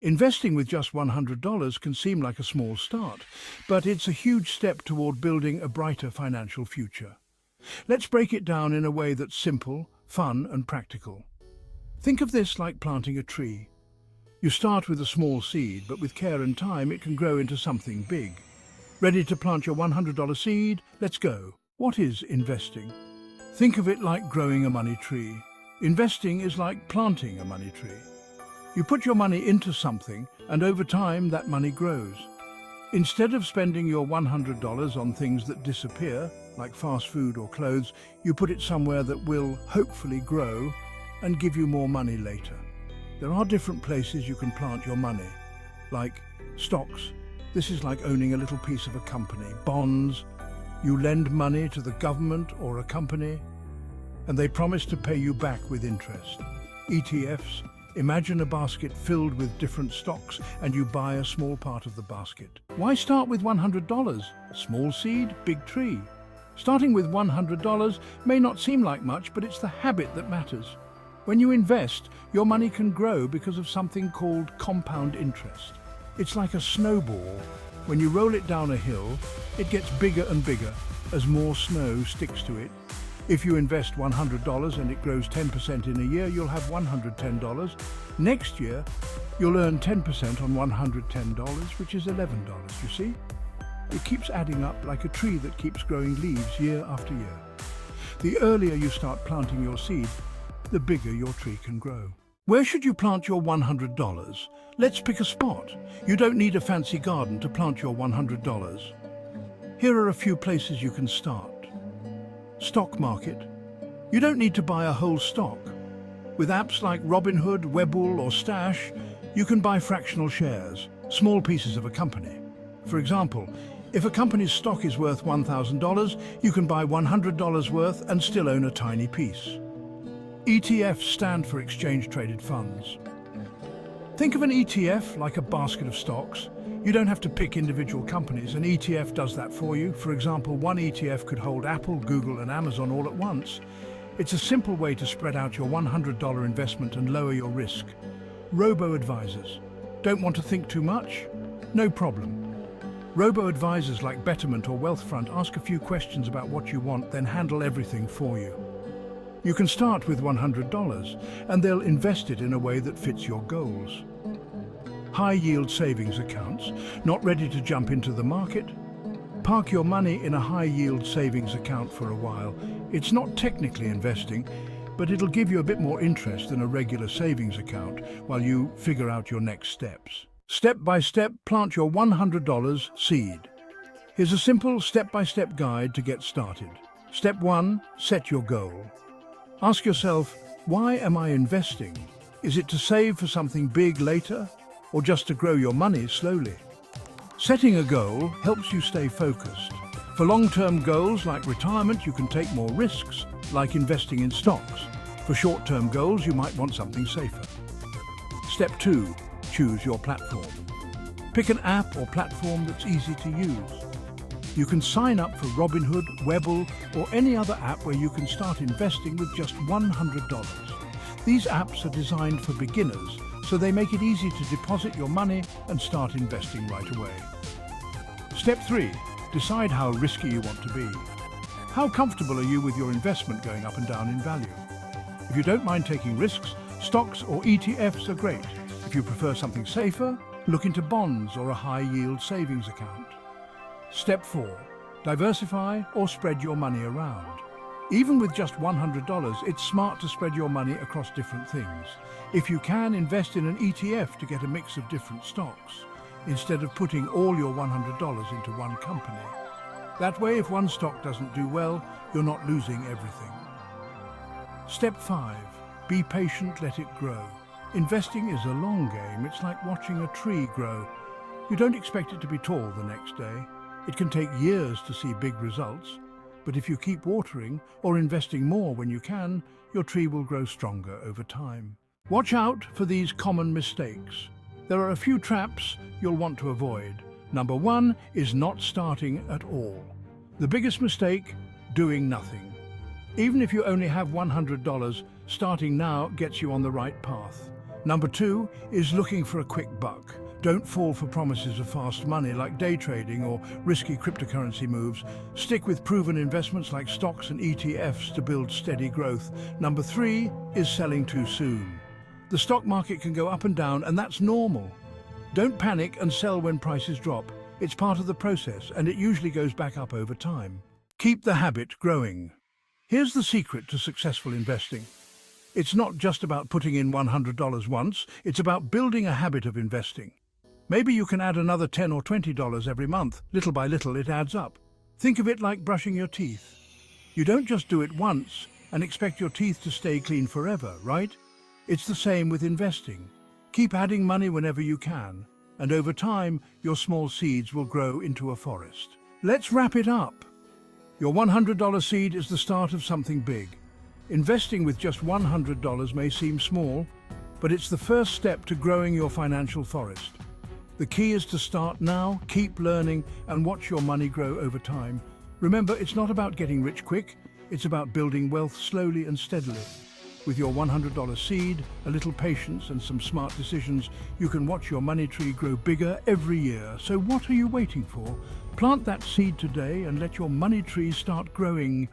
Investing with just $100 can seem like a small start, but it's a huge step toward building a brighter financial future. Let's break it down in a way that's simple, fun, and practical. Think of this like planting a tree. You start with a small seed, but with care and time, it can grow into something big. Ready to plant your $100 seed? Let's go. What is investing? Think of it like growing a money tree. Investing is like planting a money tree. You put your money into something, and over time that money grows. Instead of spending your $100 on things that disappear, like fast food or clothes, you put it somewhere that will hopefully grow and give you more money later. There are different places you can plant your money, like stocks. This is like owning a little piece of a company. Bonds, you lend money to the government or a company, and they promise to pay you back with interest. ETFs, imagine a basket filled with different stocks and you buy a small part of the basket. Why start with $100? Small seed, big tree. Starting with $100 may not seem like much, but it's the habit that matters. When you invest, your money can grow because of something called compound interest. It's like a snowball. When you roll it down a hill, it gets bigger and bigger as more snow sticks to it. If you invest $100 and it grows 10% in a year, you'll have $110. Next year, you'll earn 10% on $110, which is $11, you see? It keeps adding up like a tree that keeps growing leaves year after year. The earlier you start planting your seed, the bigger your tree can grow. Where should you plant your $100? Let's pick a spot. You don't need a fancy garden to plant your $100. Here are a few places you can start. Stock market. You don't need to buy a whole stock. With apps like Robinhood, Webull, or Stash, you can buy fractional shares, small pieces of a company. For example, if a company's stock is worth $1,000, you can buy $100 worth and still own a tiny piece. ETFs stand for exchange-traded funds. Think of an ETF like a basket of stocks. You don't have to pick individual companies. An ETF does that for you. For example, one ETF could hold Apple, Google, and Amazon all at once. It's a simple way to spread out your $100 investment and lower your risk. Robo-advisors. Don't want to think too much? No problem. Robo-advisors like Betterment or Wealthfront ask a few questions about what you want, then handle everything for you. You can start with $100, and they'll invest it in a way that fits your goals. High-yield savings accounts, not ready to jump into the market? Park your money in a high-yield savings account for a while. It's not technically investing, but it'll give you a bit more interest than a regular savings account while you figure out your next steps. Step by step, plant your $100 seed. Here's a simple step-by-step guide to get started. Step 1, set your goal. Ask yourself, why am I investing? Is it to save for something big later, or just to grow your money slowly? Setting a goal helps you stay focused. For long-term goals like retirement, you can take more risks, like investing in stocks. For short-term goals, you might want something safer. Step 2, choose your platform. Pick an app or platform that's easy to use. You can sign up for Robinhood, Webull, or any other app where you can start investing with just $100. These apps are designed for beginners, so they make it easy to deposit your money and start investing right away. Step 3, decide how risky you want to be. How comfortable are you with your investment going up and down in value? If you don't mind taking risks, stocks or ETFs are great. If you prefer something safer, look into bonds or a high-yield savings account. Step 4, diversify or spread your money around. Even with just $100, it's smart to spread your money across different things. If you can, invest in an ETF to get a mix of different stocks, instead of putting all your $100 into one company. That way, if one stock doesn't do well, you're not losing everything. Step 5, be patient, let it grow. Investing is a long game. It's like watching a tree grow. You don't expect it to be tall the next day. It can take years to see big results, but if you keep watering or investing more when you can, your tree will grow stronger over time. Watch out for these common mistakes. There are a few traps you'll want to avoid. Number 1 is not starting at all. The biggest mistake, doing nothing. Even if you only have $100, starting now gets you on the right path. Number two is looking for a quick buck. Don't fall for promises of fast money like day trading or risky cryptocurrency moves. Stick with proven investments like stocks and ETFs to build steady growth. Number three is selling too soon. The stock market can go up and down, and that's normal. Don't panic and sell when prices drop. It's part of the process, and it usually goes back up over time. Keep the habit growing. Here's the secret to successful investing. It's not just about putting in $100 once, it's about building a habit of investing. Maybe you can add another $10 or $20 every month. Little by little, it adds up. Think of it like brushing your teeth. You don't just do it once and expect your teeth to stay clean forever, right? It's the same with investing. Keep adding money whenever you can, and over time, your small seeds will grow into a forest. Let's wrap it up. Your $100 seed is the start of something big. Investing with just $100 may seem small, but it's the first step to growing your financial forest. The key is to start now, keep learning, and watch your money grow over time. Remember, it's not about getting rich quick, it's about building wealth slowly and steadily. With your $100 seed, a little patience, and some smart decisions, you can watch your money tree grow bigger every year. So what are you waiting for? Plant that seed today and let your money tree start growing.